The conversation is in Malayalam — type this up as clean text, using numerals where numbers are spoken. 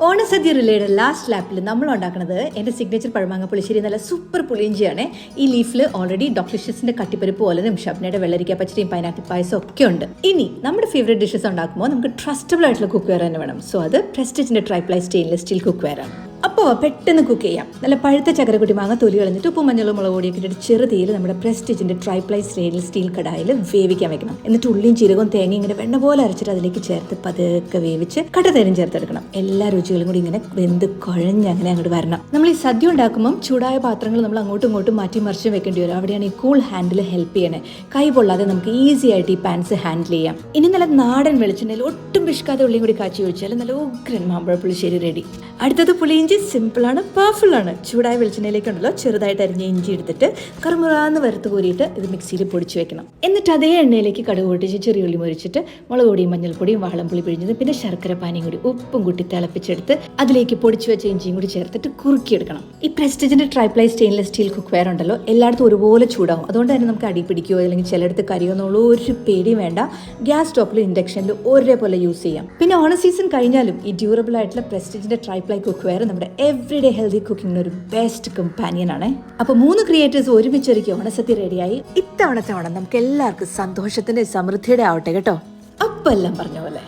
ഓണസദ്യ റിലേയുടെ ലാസ്റ്റ് ലാപ്പിൽ നമ്മൾ ഉണ്ടാക്കുന്നത് എൻ്റെ സിഗ്നേച്ചർ പഴമാങ്ങ പുളിശ്ശേരി നല്ല സൂപ്പർ പുളിയിഞ്ചിയാണ്. ഈ ലീഫിൽ ഓൾറെഡി ഡോക്ടർഷിന്റെ കട്ടിപ്പരിപ്പ് പോലും ഷബ്നയുടെ വെള്ളരിക്ക പച്ചടിയും പൈനാപ്പിൾ പായസം ഒക്കെ ഉണ്ട്. ഇനി നമ്മുടെ ഫേവറേറ്റ് ഡിഷസ് ഉണ്ടാക്കുമ്പോൾ നമുക്ക് ട്രസ്റ്റബിൾ ആയിട്ടുള്ള കുക്ക് വെയർ തന്നെ വേണം. സോ അത് പ്രസ്റ്റീജിന്റെ triply stainless steel cookware ആണ്. അപ്പോൾ പെട്ടെന്ന് കുക്ക് ചെയ്യാം. നല്ല പഴുത്ത ചക്കരക്കുട്ടി മാങ്ങ തൊലി കളഞ്ഞിട്ട് ഉപ്പും മഞ്ഞളും മുളക് പൊടിയൊക്കെ ഇട്ടിട്ട് ചെറുതീയിൽ നമ്മുടെ പ്രസ്റ്റീജിന്റെ ട്രൈപ്ലൈ സ്റ്റെയിൻലെസ് സ്റ്റീൽ കടായിൽ വേവിക്കാൻ വെക്കണം. എന്നിട്ട് ഉള്ളിയും ജീരകവും തേങ്ങ ഇങ്ങനെ വെണ്ണ പോലെ അരച്ചിട്ട് അതിലേക്ക് ചേർത്ത് പതുക്കെ വേവിച്ച് കടതേനും ചേർത്തെടുക്കണം. എല്ലാ രുചികളും കൂടി ഇങ്ങനെ വെന്ത് കുഴഞ്ഞ് അങ്ങനെ അങ്ങോട്ട് വരണം. നമ്മൾ ഈ സദ്യ ഉണ്ടാക്കുമ്പോൾ ചൂടായ പാത്രങ്ങൾ നമ്മൾ അങ്ങോട്ടും ഇങ്ങോട്ടും മാറ്റി മറിച്ചും വെക്കേണ്ടി വരും. അവിടെയാണ് ഈ കൂൾ ഹാൻഡിൽ ഹെൽപ്പ് ചെയ്യണേ. കൈ പൊള്ളാതെ നമുക്ക് ഈസി ആയിട്ട് ഈ പാൻസ് ഹാൻഡിൽ ചെയ്യാം. ഇനി നല്ല നാടൻ വെളിച്ചെണ്ണയിൽ ഒട്ടും പിഷ്കാതെ ഉള്ളിയും കൂടി കാച്ചി ഒഴിച്ചാൽ നല്ല ഉഗ്രൻ മാമ്പഴ പുളിശ്ശേരി റെഡി. അടുത്തത് പുളിയിഞ്ചി സിമ്പിളാണ്, പവർഫുൾ ആണ്. ചൂടായ വെളിച്ചെണ്ണയിലേക്കുണ്ടല്ലോ ചെറുതായിട്ട് അരിഞ്ഞ ഇഞ്ചി എടുത്തിട്ട് കറുമുറാന്ന് വറുത്ത് കോരിയിട്ട് ഇത് മിക്സിയിൽ പൊടിച്ച് വെക്കണം. എന്നിട്ട് അതേ എണ്ണയിലേക്ക് കടുക് പൊട്ടിച്ച് ചെറിയ ഉള്ളി മുറിച്ചിട്ട് മുളക് പൊടിയും മഞ്ഞൾപ്പൊടിയും വാളംപുളി പിഴിഞ്ഞത് പിന്നെ ശർക്കര പാനിയും കൂടി ഉപ്പും കൂട്ടി തിളപ്പിച്ചെടുത്ത് അതിലേക്ക് പൊടിച്ച് വെച്ച ഇഞ്ചിയും കൂടി ചേർത്തിട്ട് കുറുക്കിയെടുക്കണം. ഈ പ്രസ്റ്റീജിന്റെ triply stainless steel cookware ഉണ്ടല്ലോ എല്ലായിടത്തും ഒരുപോലെ ചൂടാവും. അതുകൊണ്ട് തന്നെ നമുക്ക് അടി പിടിക്കുകയോ അല്ലെങ്കിൽ ചിലയിടത്ത് കരിയോ എന്നുള്ള ഒരു പേടിയും വേണ്ട. ഗ്യാസ് സ്റ്റോപ്പിലും ഇൻഡക്ഷനിലും ഒരേപോലെ യൂസ് ചെയ്യാം. പിന്നെ ഓണ സീസൺ കഴിഞ്ഞാലും ഈ ഡ്യൂറബിൾ ആയിട്ടുള്ള പ്രസ്റ്റീജിന്റെ ട്രൈപ്ലൈ കുക്ക് വെയർ നമ്മുടെ എവറിഡേ ഹെൽത്തി കുക്കിങ്ങിന് ഒരു ബെസ്റ്റ് കമ്പാനിയൻ ആണ്. അപ്പോൾ 3 ക്രിയേറ്റേഴ്സ് ഒരുമിച്ചൊരുക്കി ഓണസദ്യ റെഡിയായി. ഇത്തവണത്തെ ഓണം നമുക്ക് എല്ലാവർക്കും സന്തോഷത്തിന്റെ സമൃദ്ധിയുടെ ആവട്ടെ കേട്ടോ. അപ്പം എല്ലാം പറഞ്ഞ പോലെ.